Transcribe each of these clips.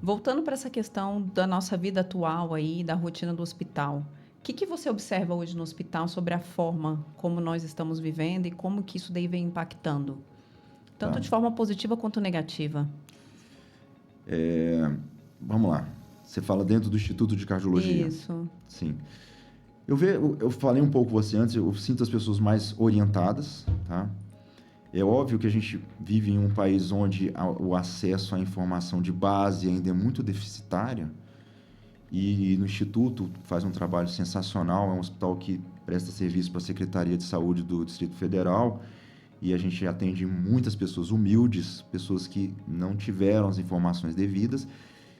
Voltando para essa questão da nossa vida atual aí, da rotina do hospital, o que você observa hoje no hospital sobre a forma como nós estamos vivendo e como que isso daí vem impactando? Tanto Tá? de forma positiva quanto negativa. Vamos lá. Você fala dentro do Instituto de Cardiologia. Isso. Sim. Eu falei um pouco com você antes, eu sinto as pessoas mais orientadas, tá? É óbvio que a gente vive em um país onde o acesso à informação de base ainda é muito deficitária e no Instituto faz um trabalho sensacional, é um hospital que presta serviço para a Secretaria de Saúde do Distrito Federal e a gente atende muitas pessoas humildes, pessoas que não tiveram as informações devidas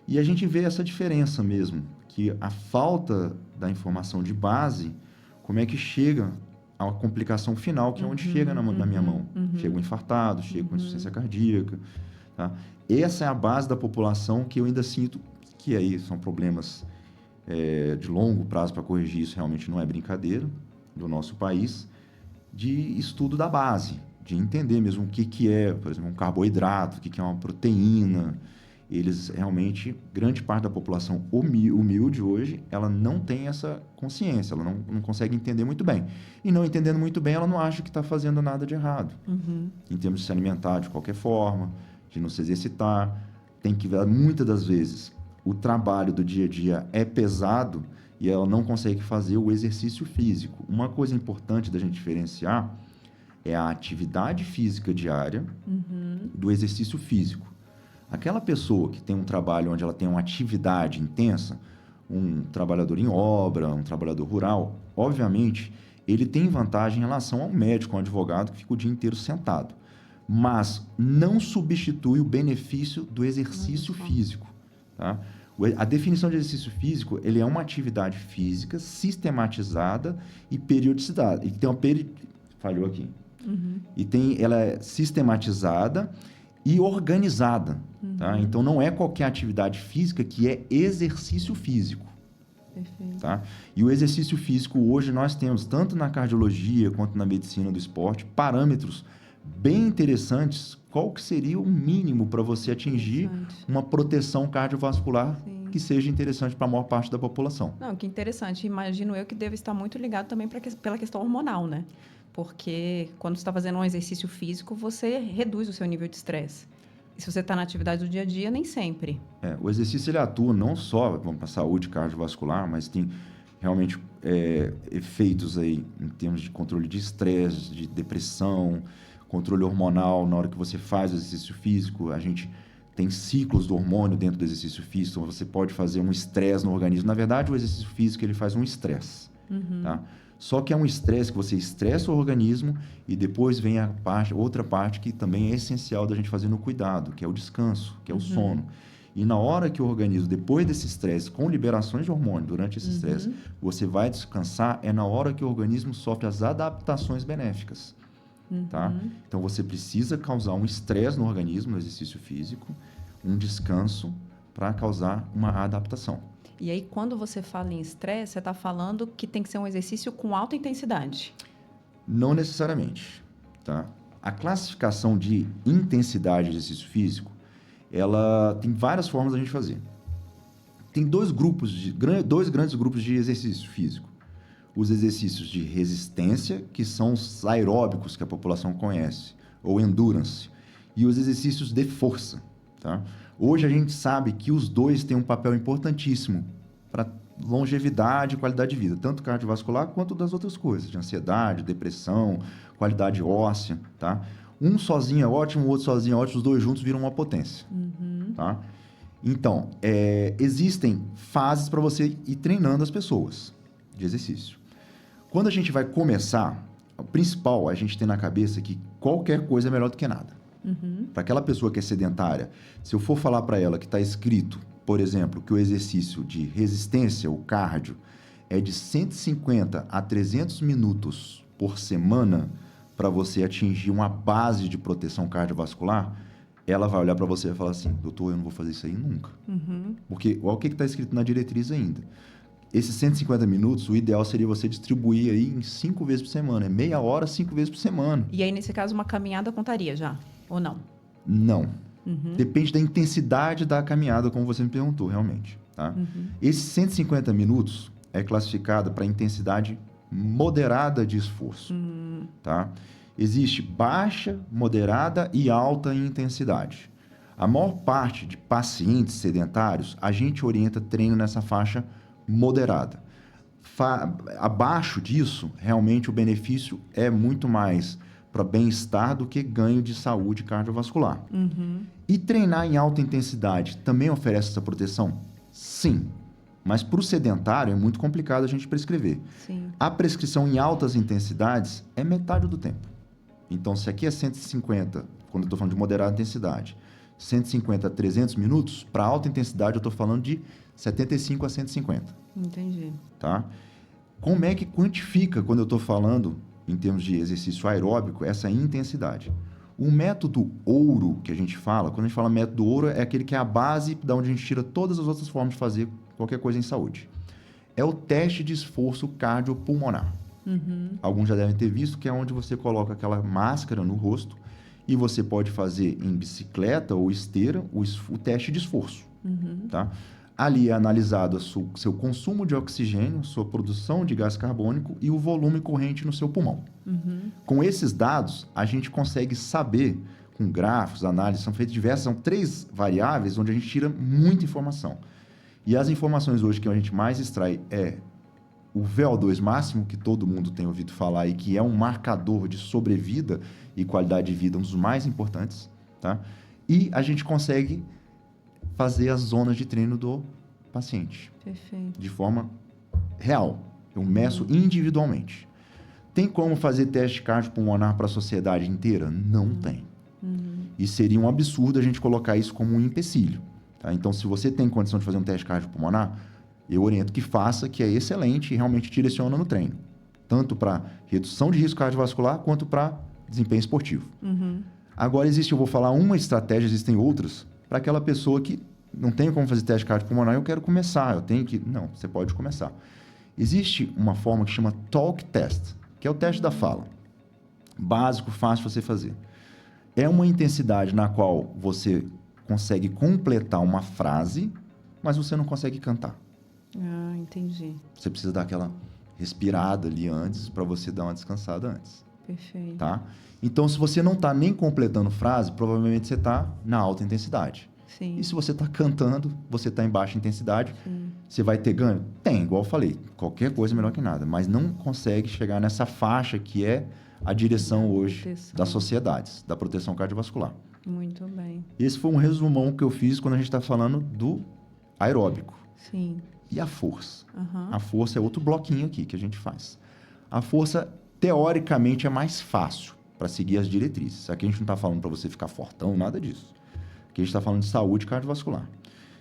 e a gente vê essa diferença mesmo, que a falta da informação de base, como é que chega a uma complicação final, que é onde chega na minha mão. Chega um infartado, chega com insuficiência cardíaca. Tá? Essa é a base da população que eu ainda sinto que aí são problemas de longo prazo para corrigir, isso realmente não é brincadeira, do nosso país, de estudo da base, de entender mesmo o que é, por exemplo, um carboidrato, o que é uma proteína. Eles realmente, grande parte da população humilde hoje, ela não tem essa consciência, ela não consegue entender muito bem. E não entendendo muito bem, ela não acha que está fazendo nada de errado. Em termos de se alimentar de qualquer forma, de não se exercitar. Tem que ver, muitas das vezes, o trabalho do dia a dia é pesado e ela não consegue fazer o exercício físico. Uma coisa importante da gente diferenciar é a atividade física diária do exercício físico. Aquela pessoa que tem um trabalho onde ela tem uma atividade intensa, um trabalhador em obra, um trabalhador rural, obviamente, ele tem vantagem em relação ao médico, ao advogado que fica o dia inteiro sentado. Mas não substitui o benefício do exercício físico. Tá? A definição de exercício físico, ele é uma atividade física sistematizada e periodicidade. E tem uma falhou aqui. Ela é sistematizada e organizada. Tá? Então, não é qualquer atividade física que é exercício físico. Perfeito. Tá? E o exercício físico, hoje, nós temos, tanto na cardiologia quanto na medicina do esporte, parâmetros bem interessantes. Qual que seria o mínimo para você atingir uma proteção cardiovascular que seja interessante para a maior parte da população? Não, que interessante. Imagino eu que deve estar muito ligado também pela questão hormonal, né? Porque quando você está fazendo um exercício físico, você reduz o seu nível de estresse. E se você está na atividade do dia a dia, nem sempre. O exercício ele atua não só para a saúde cardiovascular, mas tem realmente efeitos aí em termos de controle de estresse, de depressão, controle hormonal. Na hora que você faz o exercício físico, a gente tem ciclos do hormônio dentro do exercício físico, então você pode fazer um estresse no organismo. Na verdade, o exercício físico ele faz um estresse. Tá? Só que é um estresse que você estressa o organismo e depois vem outra parte que também é essencial da gente fazer no cuidado, que é o descanso, que é o sono. E na hora que o organismo, depois desse estresse, com liberações de hormônio durante esse estresse, você vai descansar, é na hora que o organismo sofre as adaptações benéficas. Tá? Então, você precisa causar um estresse no organismo, no exercício físico, um descanso para causar uma adaptação. E aí, quando você fala em estresse, você está falando que tem que ser um exercício com alta intensidade? Não necessariamente. Tá? A classificação de intensidade de exercício físico, ela tem várias formas da gente fazer. Tem dois grandes grupos de exercício físico. Os exercícios de resistência, que são os aeróbicos que a população conhece, ou endurance, e os exercícios de força. Tá? Hoje a gente sabe que os dois têm um papel importantíssimo para longevidade e qualidade de vida, tanto cardiovascular quanto das outras coisas, de ansiedade, depressão, qualidade óssea. Tá? Um sozinho é ótimo, o outro sozinho é ótimo, os dois juntos viram uma potência. Tá? Então, existem fases para você ir treinando as pessoas de exercício. Quando a gente vai começar, o principal a gente tem na cabeça que qualquer coisa é melhor do que nada. Para aquela pessoa que é sedentária, se eu for falar para ela que está escrito, por exemplo, que o exercício de resistência, o cardio, é de 150 a 300 minutos por semana para você atingir uma base de proteção cardiovascular, ela vai olhar para você e falar assim, doutor, eu não vou fazer isso aí nunca. Porque olha o que está escrito na diretriz ainda. Esses 150 minutos, o ideal seria você distribuir aí em 5 vezes por semana. É meia hora, 5 vezes por semana. E aí, nesse caso, uma caminhada contaria já, ou não? Não. Depende da intensidade da caminhada, como você me perguntou, realmente. Tá? Esses 150 minutos é classificado para intensidade moderada de esforço. Tá? Existe baixa, moderada e alta intensidade. A maior parte de pacientes sedentários, a gente orienta treino nessa faixa moderada. Abaixo disso, realmente o benefício é muito mais para bem-estar do que ganho de saúde cardiovascular. E treinar em alta intensidade também oferece essa proteção? Sim. Mas para o sedentário é muito complicado a gente prescrever. Sim. A prescrição em altas intensidades é metade do tempo. Então, se aqui é 150, quando eu estou falando de moderada intensidade, 150 a 300 minutos, para alta intensidade eu estou falando de 75 a 150. Entendi. Tá? Como é que quantifica, quando eu estou falando, em termos de exercício aeróbico, essa intensidade? O método ouro que a gente fala, quando a gente fala método ouro, é aquele que é a base da onde a gente tira todas as outras formas de fazer qualquer coisa em saúde. É o teste de esforço cardiopulmonar. Alguns já devem ter visto, que é onde você coloca aquela máscara no rosto e você pode fazer em bicicleta ou esteira o teste de esforço. Tá? Ali é analisado seu consumo de oxigênio, sua produção de gás carbônico e o volume corrente no seu pulmão. Com esses dados, a gente consegue saber, com gráficos, análises, são feitas diversas, são 3 variáveis onde a gente tira muita informação. E as informações hoje que a gente mais extrai é o VO2 máximo, que todo mundo tem ouvido falar e que é um marcador de sobrevida e qualidade de vida, um dos mais importantes. Tá? E a gente consegue fazer as zonas de treino do paciente. Perfeito. De forma real. Eu meço individualmente. Tem como fazer teste cardiopulmonar para a sociedade inteira? Não tem. E seria um absurdo a gente colocar isso como um empecilho. Tá? Então, se você tem condição de fazer um teste cardiopulmonar, eu oriento que faça, que é excelente e realmente direciona no treino. Tanto para redução de risco cardiovascular, quanto para desempenho esportivo. Agora, eu vou falar uma estratégia, existem outras, para aquela pessoa que não tem como fazer teste cardiopulmonar, eu quero começar, eu tenho que... Não, você pode começar. Existe uma forma que chama Talk Test, que é o teste da fala. Básico, fácil de você fazer. É uma intensidade na qual você consegue completar uma frase, mas você não consegue cantar. Ah, entendi. Você precisa dar aquela respirada ali antes, para você dar uma descansada antes. Perfeito. Tá? Então, se você não está nem completando frase, provavelmente você está na alta intensidade. Sim. E se você está cantando, você está em baixa intensidade, Sim. você vai ter ganho? Tem, igual eu falei. Qualquer coisa é melhor que nada. Mas não consegue chegar nessa faixa que é a direção hoje das sociedades, da proteção cardiovascular. Muito bem. Esse foi um resumão que eu fiz quando a gente está falando do aeróbico. Sim. E a força? A força é outro bloquinho aqui que a gente faz. A força, teoricamente, é mais fácil para seguir as diretrizes. Aqui a gente não está falando para você ficar fortão, nada disso. Aqui a gente está falando de saúde cardiovascular.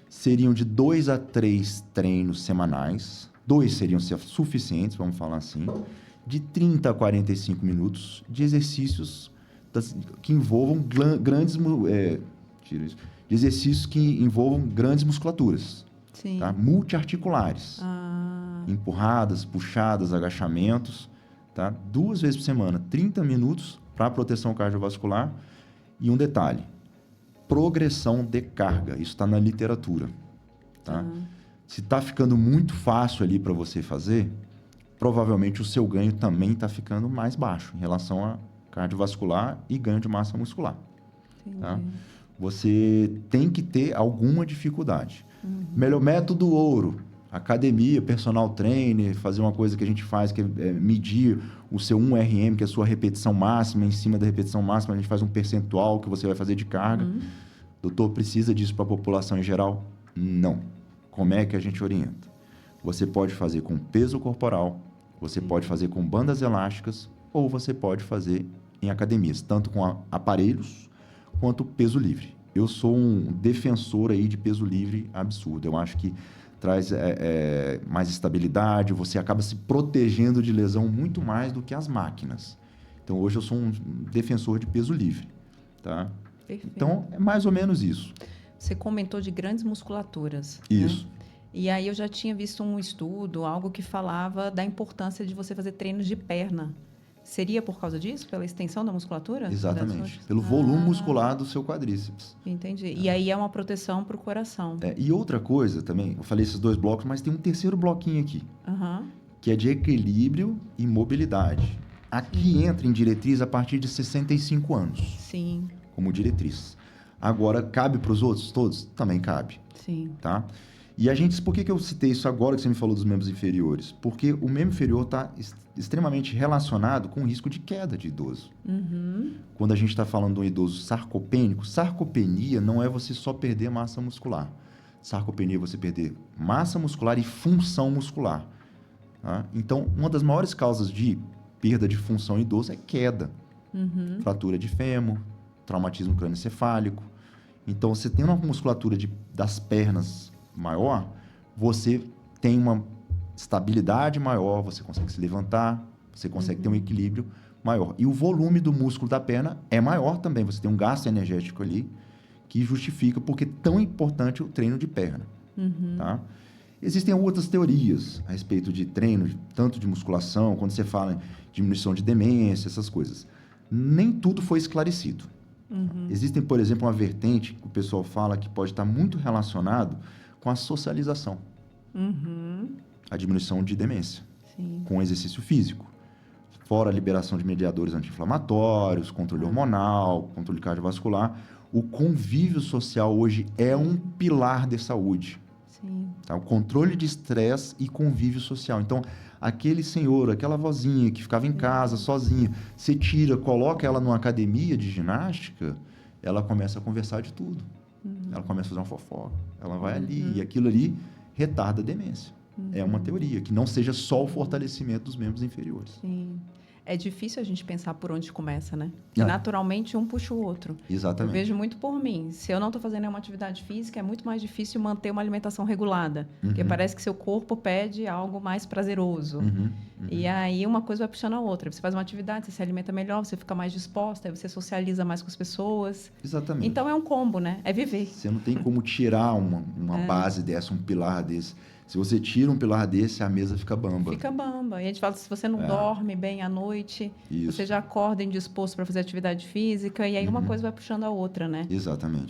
Seriam de 2 a 3 treinos semanais. 2 seriam suficientes, vamos falar assim. De 30 a 45 minutos de exercícios que envolvam exercícios que envolvam grandes musculaturas. Sim. Tá? Multiarticulares. Empurradas, puxadas, agachamentos. Tá? 2 vezes por semana, 30 minutos para proteção cardiovascular. E um detalhe. Progressão de carga. Isso está na literatura. Tá? Se está ficando muito fácil ali para você fazer, provavelmente o seu ganho também está ficando mais baixo em relação a cardiovascular e ganho de massa muscular. Tá? Você tem que ter alguma dificuldade. Melhor método ouro. Academia, personal trainer, fazer uma coisa que a gente faz, que é medir o seu 1RM, que é a sua repetição máxima. Em cima da repetição máxima, a gente faz um percentual que você vai fazer de carga. Doutor, precisa disso para a população em geral? Não. Como é que a gente orienta? Você pode fazer com peso corporal, você pode fazer com bandas elásticas, ou você pode fazer em academias, tanto com aparelhos quanto peso livre. Eu sou um defensor aí de peso livre absurdo. Eu acho que traz mais estabilidade, você acaba se protegendo de lesão muito mais do que as máquinas. Então, hoje eu sou um defensor de peso livre. Tá? Perfeito. Então, é mais ou menos isso. Você comentou de grandes musculaturas. Isso. Né? E aí eu já tinha visto um estudo, algo que falava da importância de você fazer treinos de perna. Seria por causa disso? Pela extensão da musculatura? Exatamente. Pelo volume muscular do seu quadríceps. Entendi. E aí é uma proteção para o coração. E outra coisa também, eu falei esses 2 blocos, mas tem um terceiro bloquinho aqui, Aham. que é de equilíbrio e mobilidade. Aqui entra em diretriz a partir de 65 anos, Sim, como diretriz. Agora, cabe para os outros todos? Também cabe, sim. tá? E a gente, por que eu citei isso agora que você me falou dos membros inferiores? Porque o membro inferior está extremamente relacionado com o risco de queda de idoso. Uhum. Quando a gente está falando de um idoso sarcopênico, sarcopenia não é você só perder massa muscular. Sarcopenia é você perder massa muscular e função muscular. Tá? Então, uma das maiores causas de perda de função em idoso é queda. Uhum. Fratura de fêmur, traumatismo crânioencefálico. Então, você tem uma musculatura das pernas maior, você tem uma estabilidade maior, você consegue se levantar, você consegue ter um equilíbrio maior. E o volume do músculo da perna é maior também, você tem um gasto energético ali que justifica porque é tão importante o treino de perna. Uhum. Tá? Existem outras teorias a respeito de treino, tanto de musculação, quando você fala em diminuição de demência, essas coisas. Nem tudo foi esclarecido. Uhum. Existem, por exemplo, uma vertente que o pessoal fala que pode estar muito relacionado com a socialização, Uhum. a diminuição de demência, Sim. com o exercício físico. Fora a liberação de mediadores anti-inflamatórios, controle hormonal, controle cardiovascular, o convívio social hoje é um pilar de saúde. Sim. Tá? O controle de estresse e convívio social. Então, aquele senhor, aquela vozinha que ficava em casa sozinha, você tira, coloca ela numa academia de ginástica, ela começa a conversar de tudo. Ela começa a fazer uma fofoca. Ela vai ali e aquilo ali retarda a demência. É uma teoria, que não seja só o fortalecimento dos membros inferiores. Sim. É difícil a gente pensar por onde começa, né? E Ah. naturalmente um puxa o outro. Eu Exatamente. vejo muito por mim. Se eu não estou fazendo nenhuma atividade física, é muito mais difícil manter uma alimentação regulada. Porque parece que seu corpo pede algo mais prazeroso. E aí uma coisa vai puxando a outra. Você faz uma atividade, você se alimenta melhor, você fica mais disposta, aí você socializa mais com as pessoas. Exatamente. Então é um combo, né? É viver. Você não tem como tirar uma base dessa, um pilar desse. Se você tira um pilar desse, a mesa fica bamba. Fica bamba. E a gente fala, se você não dorme bem à noite, Isso. você já acorda indisposto para fazer atividade física, e aí uma coisa vai puxando a outra, né? Exatamente.